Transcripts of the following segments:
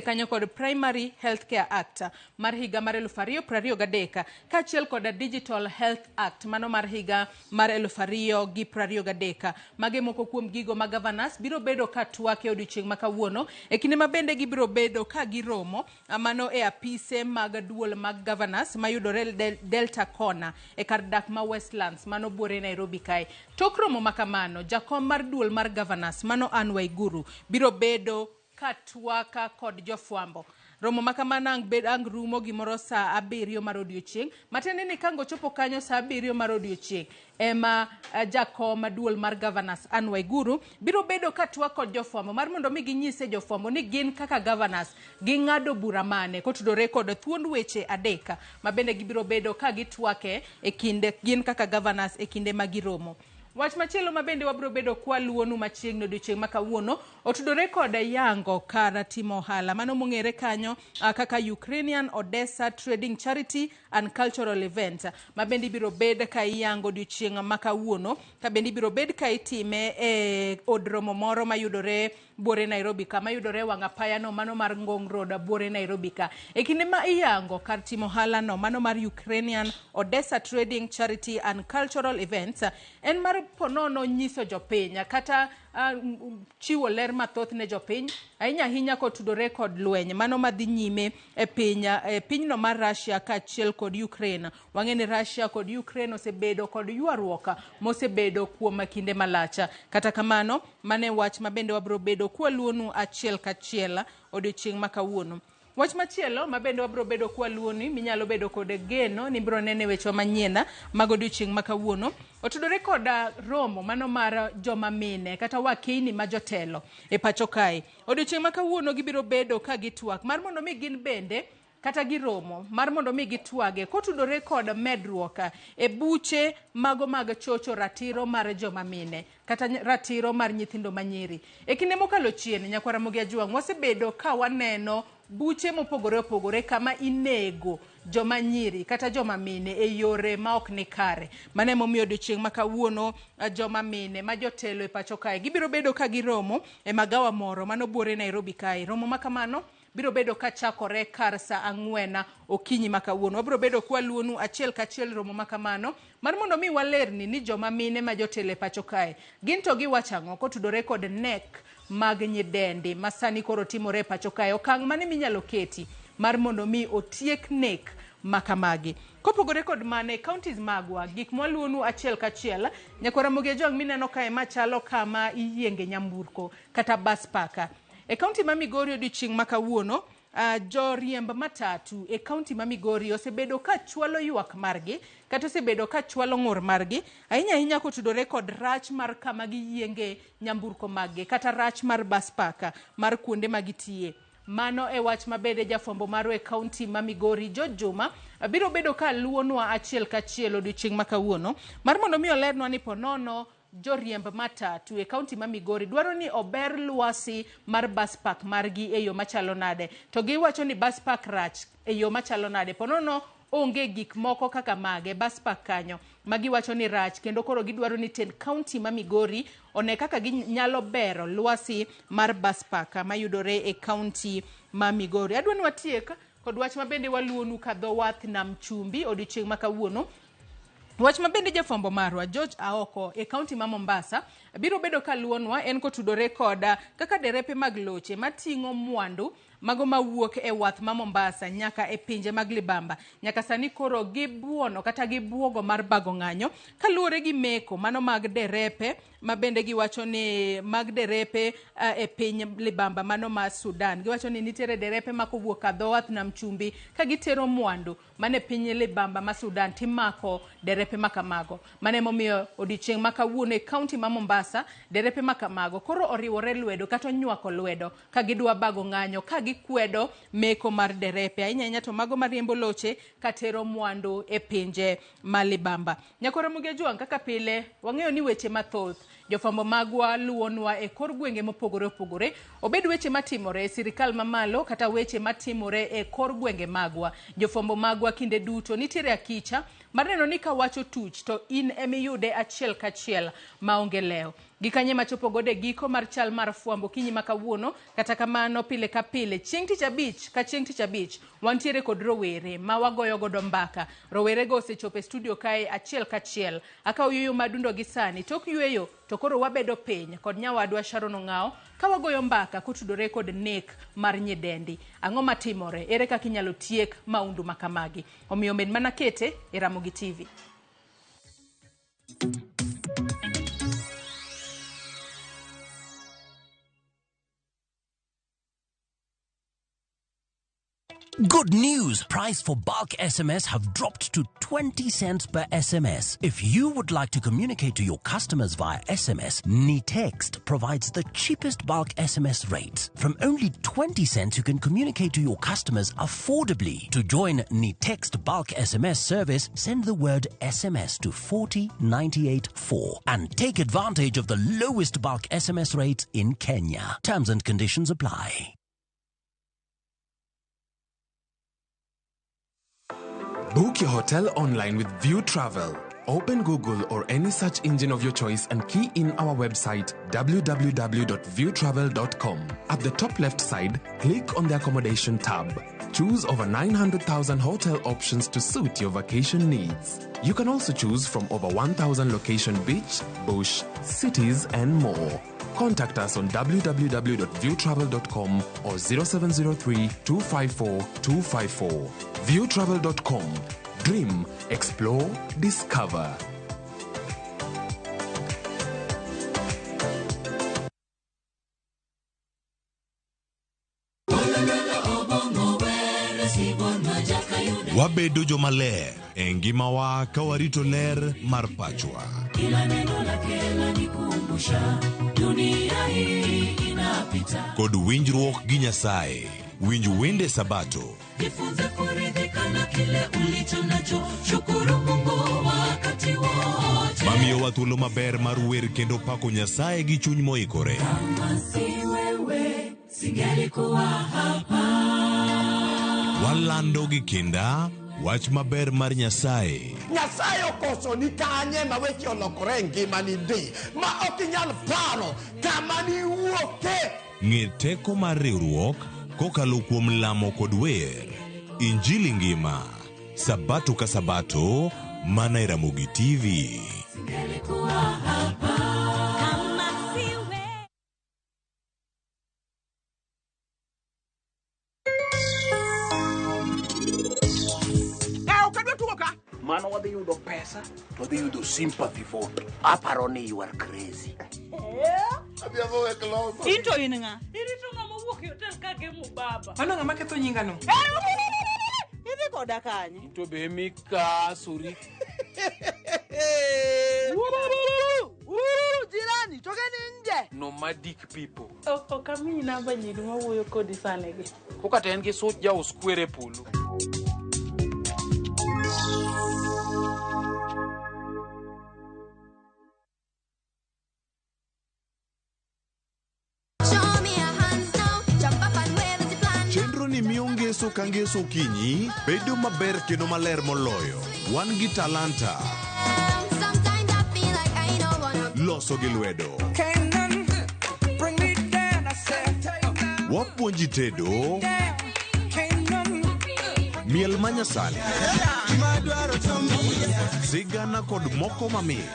kanyo kod Primary Healthcare Act mar higa mar 2023 kaachiel kod Digital Health Act mano mar higa mar 2023. Mage moko kuom gigo ma governors biro bedo ka twak e odiechieng' ma kawuono e kinde ma bende gibiro bedo ka giromo mano e apise mag duol mag governors mayudore Delta Corner e kar dak ma Westlands mano buore Nairobi kae. Tok romo makamano jakom mar duol mar governors mano Anne Waiguru biro bedo katwaka kod jofwambo. Romo makamano ang rumo gimoro saa 7 mar odiechieng'. Matende ni kango chopo kanyo saa 7 mar odiechieng' ema jakom duol mar governors Anne Waiguru biro bedo katwak kod jofwambo mar mondo mi ginyise jofwambo ni gin kaka governors ging'ado bura mane kotudore kod thuond weche adek ma bende gibiro bedo ka gitwake e kinde gin kaka governors e kinde ma giromo. Wach machielo ma bende wabiro bedo kwa luonu machiegni odiechieng' ma kawuono otudore kod yango kar timo ohala mano mong'ere kanyo kaka Ukrainian Odessa Trading Charity and Cultural Event ma bende biro bed ka yango odiechieng' ma kawuono ka bende biro bed ka itime e od romo moro mayudore buore Nairobi ka mayudore wang' apaya no mano mar Ngong Road buore Nairobi ka. E kinde ma iyango kar timo ohala no mano mar Ukrainian Odessa Trading Charity and Cultural Events en mar ponono nyiso jopiny kata chiwo ler mathoth ne jopiny ahinya ahinya kotudore kod lweny mano madhi nyime e pinyno mar Russia kaachiel kod Ukraine. Wang'e ni Russia kod Ukraine osebedo kod ywaruok mosebedo kuom kinde malach. Kata kamano mane wach ma bende wabiro bedo kwa luonu achiel kachiel odiechieng' ma kawuono. Wach machielo ma bende wabiro bedo kwa luoni minyalo bedo kod geno ni biro nene weche manyien mag odiechieng' ma kawuono otudore kod romo mano mar joma mine kata wakini ma jotelo e pacho kae. Odiechieng' ma kawuono gibiro bedo ka gitwak mar mondo mi gin bende kata giromo mar mondo mi gitwage kotudore kod medruok e buche mago mag chocho ratiro mar joma mine kata ratiro mar nyithindo manyiri. E kinde mokalo chien nyakwara Ramogi Ajuang wasebedo ka waneno buche mopogore opogore kama inego joma nyiri kata joma mine e yore ma ok ni kare. Mane momiyo odiechieng' ma kawuono joma mine ma jotelo e pacho kae gibiro bedo ka giromo e magawa moro mano buore Nairobi kae. Romo makamano biro bedo ka chakore kar saa 4 okinyi ma kawuono. Wabiro bedo kwa luonu achiel kachiel romo makamano mar mondo mi walerni ni joma mine ma jotelo e pacho kae gin to giwacho ang'o kotudore kod nek mag nyidendi masani koro timore e pacho kae. Okang' mane minyalo keti mar mondo mi otiek nek makamagi. Kopogore kod mane counties magwa gik mwaluonu achiel kachiel nyakwara Ramogi Ajuang mineno kae machalo kama iyienge nyamburko kata bus park. E kaunti ma Migori odiechieng' ma kawuono joriemb matatu e kaunti ma Migori osebedo ka chwalo ywak margi kata osebedo ka chwalo ng'ur margi ahinya ahinya kotudore kod rach mar kama giyienge nyamburko maggi kata rach mar bus park mar kuonde magitiye. Mano e wach mabede jafwambo maro e kaunti ma Migori Juma biro bedo ka luonwa achiel kachiel odiechieng' ma kawuono mar mondo mi olernwa ni ponono joriemb matatu e kaunti ma Migori dwaro ni ober lwasi mar bus park margi e yo machalo nade. To giwacho ni bus park rach e yo machalo nade ponono onge gik moko kaka mage bus park kanyo magiwacho ni rach kendo koro gidwaro ni ten kaunti ma Migori one kaka ginyalo bero lwasi mar bus park mayudore e kaunti ma Migori. Adwani watiek kod wach mabende waluonu ka dho wath nam chumbi odiechieng' ma kawuono. Wach mabende jafwambo marwa George Aoko e kaunti ma Mombasa biro bedo ka luonwa en kotudore kod kaka derepe mag loche mating'o mwandu mago mawuok e wath ma Mombasa nyaka e pinje mag libamba nyaka sani koro gibuono kata gibuogo mar bago ng'anyo kaluwore gi meko mano mag derepe ma bende giwacho ni mag derepe e piny libamba mano ma Sudan. Giwacho ni nitiere derepe ma kowuok ka dho wath nam chumbi ka gitero mwandu mane piny libamba ma Sudan timako derepe makamago. Mane momiyo odiechieng' ma kawuono e kaunti ma Mombasa derepe makamago koro oriwore lwedo kata nywako lwedo ka gidwa bago ng'anyo ka gikwedo meko mar derepe ahinya ahinya to mago mariembo loche katero mwandu e pinje ma libamba. Nyakwara Ramogi Ajuang kaka pile wang'eyo ni weche mathoth Jofambo magwa luonwa e kor gwenge mopogore opogore, obed weche matimore e sirikal mamalo kata weche matimore e kor gwenge magwa. Jofambo magwa kinde duto nitiere akicha mar neno ni ka wacho tuch to in emiyude achiel kachiel maonge leo. Gikanye machopo gode giko mar chal mar fwambo kinyi makawuono, kata kamano pile ka pile chieng' tich abich ka chieng' tich abich wantiere kod rowere ma wagoyo godo mbaka. Rowere go osechopo e studio kae achiel kachiel. Akaw yuyo madundo gi sani tok yueyo to koro wabedo piny kod nyawadwa Sharon Ong'ao ka wagoyo mbaka kotudore kod nek mar nyidendi. Ang'o matimore? Ere kaka inyalo tiek maundu makamagi? Omiyo med mana kete e Ramogi TV. Good news! Price for bulk SMS have dropped to 20 cents per SMS. If you would like to communicate to your customers via SMS, NiText provides the cheapest bulk SMS rates. From only 20 cents, you can communicate to your customers affordably. To join NiText bulk SMS service, send the word SMS to 40984 and take advantage of the lowest bulk SMS rates in Kenya. Terms and conditions apply. Book your hotel online with View Travel. Open Google or any search engine of your choice and key in our website www.viewtravel.com. At the top left side, click on the accommodation tab. Choose over 900,000 hotel options to suit your vacation needs. You can also choose from over 1,000 location beach, bush, cities and more. Contact us on www.viewtravel.com or 0703 254 254. Viewtravel.com. Dream, explore, discover. Wabedo jomaler e ngimawa ka warito ler mar pachwa. Kila neno lake lanikumbusha dunia hii inapita. Kod winjruok gi Nyasaye, winj wende Sabato. Jifunze kuridhika na kile ulicho nacho, shukuru Mungu wakati wote. Mamiyo wa thuolo maber mar wer kendo pako Nyasaye gi chuny moikore. Kama si wewe, singelikuwa hapa. Walando gi kinda wach maber mar Nyasaye. Nyasaye okoso ni kanye ma weche olokore ngimani di ma ok inyal paro kama ni wuoke. Ng'e teko mar riwruok kokalo kuom lamo kod wer. Injili ngima, Sabato ka Sabato, mana e Ramogi TV. Singelikuwa hapa. Kama si wewe. Mano wadhi yudo pesa, to wadhi yudo sympathy vote. Aparo ni you are crazy. Into in nga. Irito nga mawuok hotel ka gemu baba. Ano nga maketho nyinga no? Idhi koda kanye. Into be mika suri. Jirani, toke ninje. Nomadic people. O kami namba nyidu mawuoyo kodi sanegi. Koka ten gi such ja uskwere polo. Chenro ni miyo ngeso ka ngeso kinyi bedo maber kendo maler moloyo. Wan gi talanta. Loso gi lwedo. Wapuonji tedo. Miel manyasani. Sigana kod moko mamit.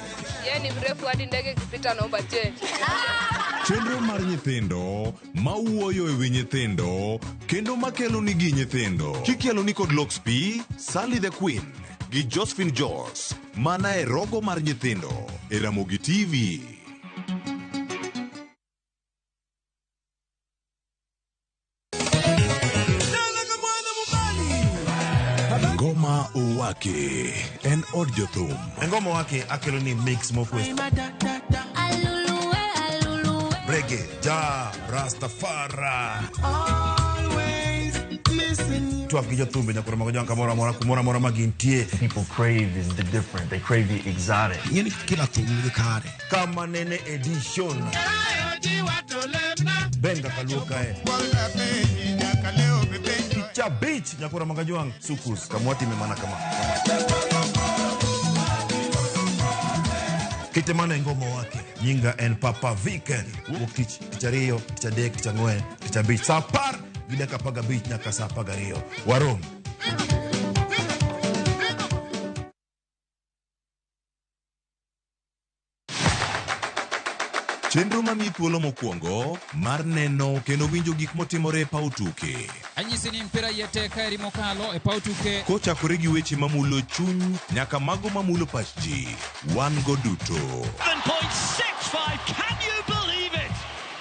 Ni mrefu hadi ndege kipita na budget. Chenro mar nyithindo mawuoyo e wi nyithindo kendo makelo ni gi nyithindo. Kikelo ni kod Loxp, Sally the Queen gi Josephine George. Mana e rogo mar nyithindo e Ramogi TV. Ngoma Uwake en od jothum. Ngoma Uwake akelo ni mix mokwesto. Reggae, Ja, Rastafari. Always listen. twak gi jothumbe nyakoro mago jang kamoro amora kumoro amora ma gintie. People crave is the different. They crave the exotic. Yeni kila thum nigi kare. Kama nene edition. Benga kaluka Ticha beach nyakoro mago jang sukus kamwati memana kama. Kitemana ngoma wake nyinga en Papa Viken wuok tich ariyo tich adek tich ang'wen tich abich saa 10 gi dakika 15 nyaka saa 12 warom. Chenro mami thuolo mokwongo mar neno kendo winjo gik motimore e paw tuke. Anyisi ni mpira yeteka eri mokalo e paw tuke. Kochakore gi weche mamulo chuny nyaka mago mamulo pach ji. Wan go duto. 7.65, can you believe it?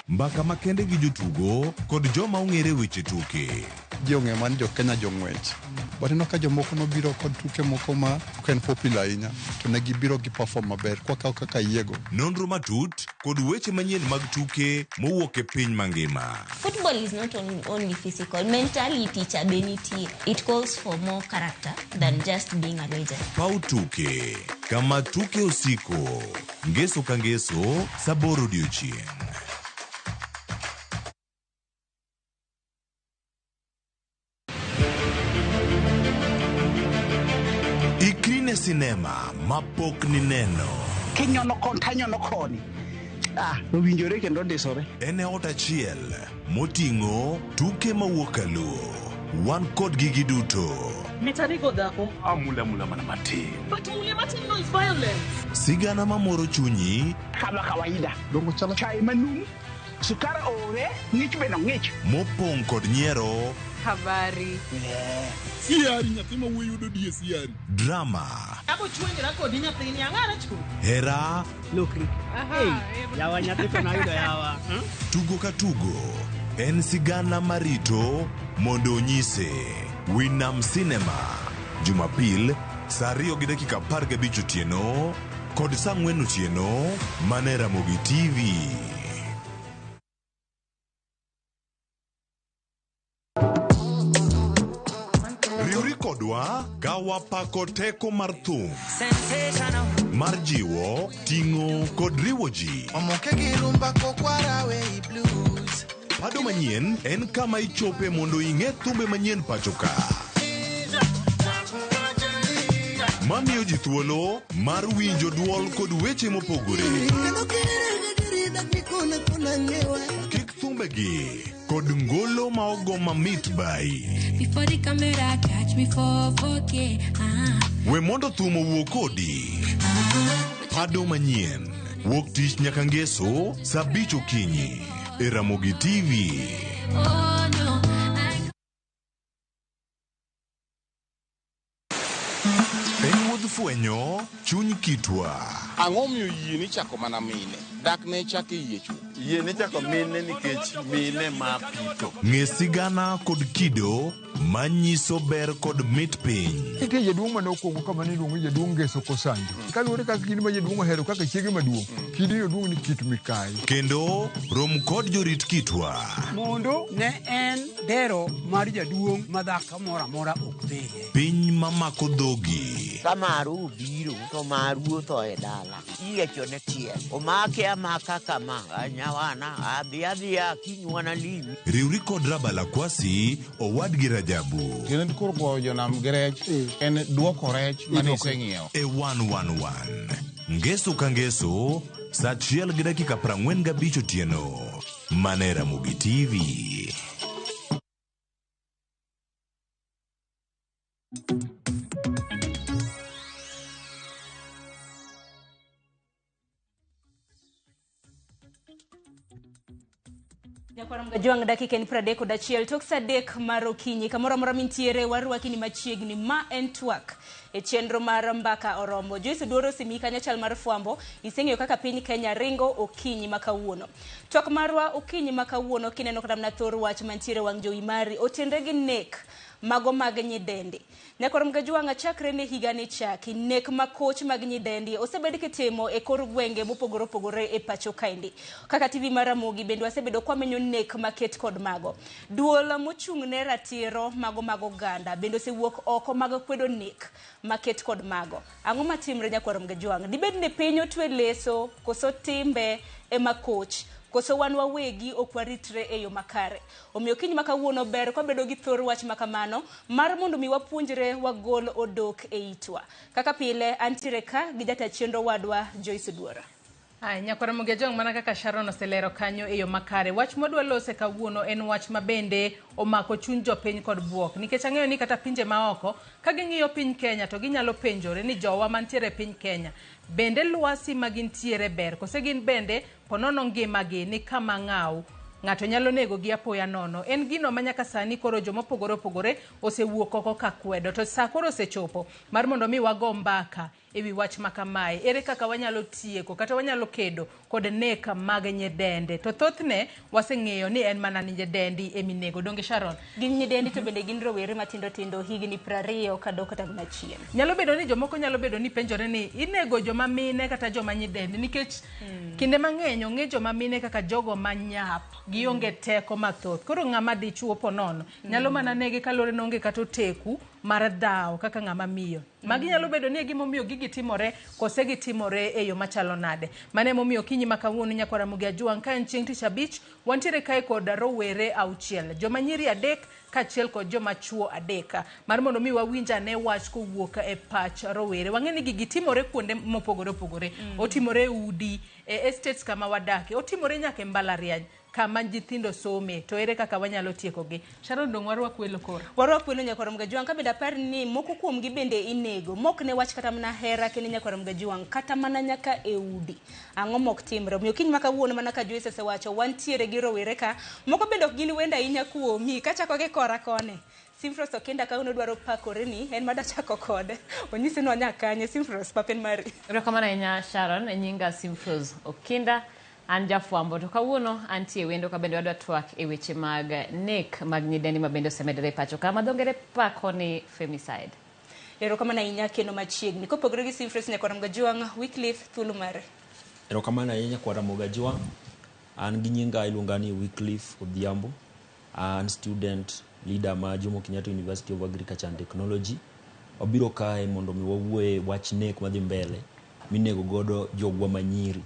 Mbaka makende gi jotugo kod joma ong'ere weche tuke. Jong'e man jo Kenya jong'wech. But ino ka jomoko nobiro kod tuke moko ma ken popular ahinya to ne gibiro gi perform maber kwa kaka yiego. Nonro matut kod weche manyien mag tuke mowuok e piny mangima. Football is not only physical, mentally teacher benity. It calls for more character than just being a legend. Pau tuke kama tuke osiko ngeso ka ngeso saboro odiochieng'. Ikrine sinema mapok ni neno. Kinyono kon tanyono koni. Owinjore kendo ndisore. Ene ot achiel moting'o tuke mawuok aluo. Wan kod gigi duto. Mitarigo dhako. Amula mana matin. But mule matin no is violence. Sigana mamoro chunyi. Kama kawaida. Dongo chala chai manum. Sukara ore, ng'ich beno ng'ich. Mopong' kod nyiero. Habari. Siari nyathi ma wuoyi yudo die siari. Drama. Abo chwenjra kodi nyathini ang'ara chu. Hera. Lokri. Hey, yawa nyathi to nayudo yawa. Tugo ka tugo. En sigana marito mondo onyise. Winam Cinema. Jumapil, saa 2:15 otieno kod saa 4 otieno mane Ramogi TV. Riuri kodwa gawa pako teko mar thum. Mar jiwo, ting'o kod riwo ji. Omoke gi rumba kokwara wey blues. Pado manyien en kama ichope mondo ing'e thumbe manyien pacho ka. Mamiyo ji thuolo mar winjo duol kod weche mopogore. Kik thumbe gi kod ngolo ma ogo mamit bai. Before the camera catch me for 4K. We mondo thum owuok kodi. Pado manyien wuok tich nyaka ngeso saa 5 okinyi e Ramogi TV. Oh no. Fwenyo chuny kitwa. Ang'o miyo yie ni chako mana mine? Dak ne chake yie chu. Yie ni chako mine nikech mine ma pito. Ng'e sigana kod kido manyiso ber kod mit piny. Nitie jaduong' mane okwongo kama ne iluongo jaduong' Ngeso Kosanjo. Kaluwore kaka kinde ma jaduong' ohero kaka chiege maduong'. Kinde oduong' ni Kit Mikai. Kendo rom kod jorit kitwa. Mondo ne en dero mar jaduong' madhako moro amora ok dhie. Piny mamako dhogi. Kamaru biro to maru to e dala. Iecho ne tie. Omake amaka kama anyawana adhiadhia kinywana limi. Riuri kod Rabala Kwasi owad gi Rajabu. Kendo koro go jonam grech en duoko rech mane iseng'iewo. E 111. Ngeso ka ngeso saa 1:45 otieno. Mane Ramogi TV. Juang dakika ni 31 tok saa 3 mar okinyi kamoro amora mintiere warwaki ni machiegni ma en twak e chenro mar mbaka oromo. Joyce Duoro simi kanyachal mar fwambo iseng'eyo kaka piny Kenya ringo okinyi makawuono. Twak marwa okinyi makawuono kineno kata na thor wach mantiere wang' jowi mari otende gi nek mago mag nyidendi. Nyakorom Gajwang' chakre ne higa ni chaki nek makoch mag nyidendi osebed kitimo e kor gwenge mopogore opogore e pacho kaendi. Kaka TV mar Ramogi bende wasebedo kwamenyo nek maket kod mago. Duol mochung' ne ratiro mago oganda bende osewuok oko mag kwedo nek maket kod mago. Ang'o matimre Nyakorom Gajwang'? Dibed ne piny otwe leso koso timbe e makoch koso wan wawegi ok waritre e yo makare. Omiyo kiny makawuono ber kwa bedo gi thor wach makamano mar mondo mi wapuonjre wagol odok e itwa. Kaka pile antiere ka gi jata chenro wadwa Joyce Duora. Ai Nyakorom Gajwang' mana kaka Sharon oselero kanyo e yo makare. Wach modwa lose kawuono en wach mabende omako chuny jopiny kod buok. Nikech ang'eyo ni kata pinje maoko ka ging'iyo piny Kenya to ginyalo penjore ni jowa mantiere piny Kenya bende lwasi magintiere ber kose gin bende ponono ngimagi ni kama ng'aw ng'ato nyalo nego gi apoya nono. En gino manyaka sani koro jomopogore opogore osewuok oko ka kwedo. To sa koro osechopo mar mondo mi wago mbaka ewi wach makamae. Ere kaka wanyalo tieko kata wanyalo kedo kod nek mag nyidende. To thothne waseng'eyo ni en mana nyidendi eminego. Donge Sharon? Gin nyidendi to bende gin rowere matindo tindo higni 20 kadok kata 100. Nyalo bedo ni jomoko nyalo bedo ni penjore ni inego joma mine kata joma nyidendi nikech kinde mang'eny ong'e joma mine kaka jogo manyap gionge teko mathoth. Koro ng'ama dichuo ponono nyalo mana negi kalore nonge kata oteku mar dhaw kaka ng'ama miyo. Magi nyalo bedo ni gimomiyo gigi timore kose gitimore e yo machalo nade. Mane momiyo kinyi makawuono Nyakorom Gajwang' ka en chieng' tich abich wantiere kae kod rowere 6 joma nyiri 3 kachiel kod joma chuo 3 mar mondo mi wawinja ne wach kowuok e pach rowere. Wang'e ni gigi timore kuonde mopogore opogore. Otimore e udi, e estates kama wadake, otimore nyaka e mbalariany kama nyithindo some. To ere kaka wanyalo tieko gi? Sharon dong warwak welo koro. Warwak welo Nyakorom Gajwang' ka benda par ni moko kuom gi bende inego. Mok ne wach kata mana hera kene Nyakorom Gajwang' kata mana nyaka e udi. Ang'o mok timre? Omiyo kiny makawuono mana ka Joyce osewacho wantiere gi rowere ka. Moko bende ok gin wenda ahinya kuomi kachako gi kora kone. Simfros Okinda kauno dwaro pakore ni en mada chako kode. Onyisi no nyakanye Simfros papen mari. Erokamano ahinya Sharon, nyinga Simfros Okinda. An jafwambo to kawuono antie wendo ka bende wadwa twak e weche mag nek mag nyidendi ma bende osemedore pacho ka madhongere pako ni femicide. Erokamano ahinya kendo machiegni kopogore gi Simfros Nyakorom Gajwang' Wycliffe thuolo mare. Erokamano ahinya Nyakorom Gajwang'. An gi nyinga iluonga ni Wycliffe Odhiambo. An student leader ma Jomo Kenyatta University of Agriculture and Technology. Obiro kae mondo mi wawuoye wach nek madhi mbele minego godo jogwa manyiri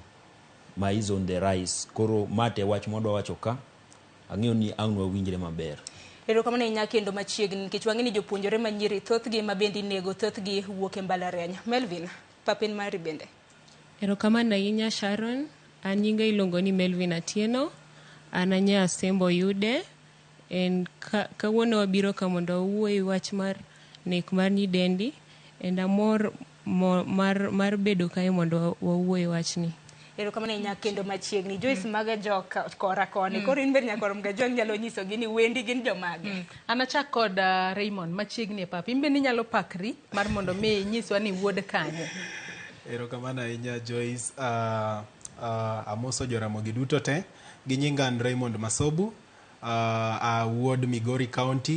ma is on the rise. Koro mate wach modwa wacho ka ang'eyo ni ang' wawinjre maber. Erokamano ahinya kendo machiegni nikech wang'e ni jopuonjore manyiri thothgi ma bende nego thothgi wuok e mbalariany. Melvin papen mari bende. Erokamano ahinya Sharon, an nyinga iluongo ni Melvin Atieno. An anya Asembo Yude. En kawuono wabiro ka mondo wawuoye wach mar nek mar nyidendi. En amor mar bedo kae mondo wawuoye wachni. Erokamano ahinya kendo machiegni Joyce maga joka kora koni. Koro in ber Nyakorom Gajwang' nyalo nyiso gi ni wendi gin jomage. Anachak kod Raymond machiegni e pap. Imbe ni nyalo pakri mar mondo mi nyiswa ni wuod kanye. Erokamano ahinya Joyce. Amoso joramogi duto te. Gi nyinga Raymond Masobu. Wuod Migori County.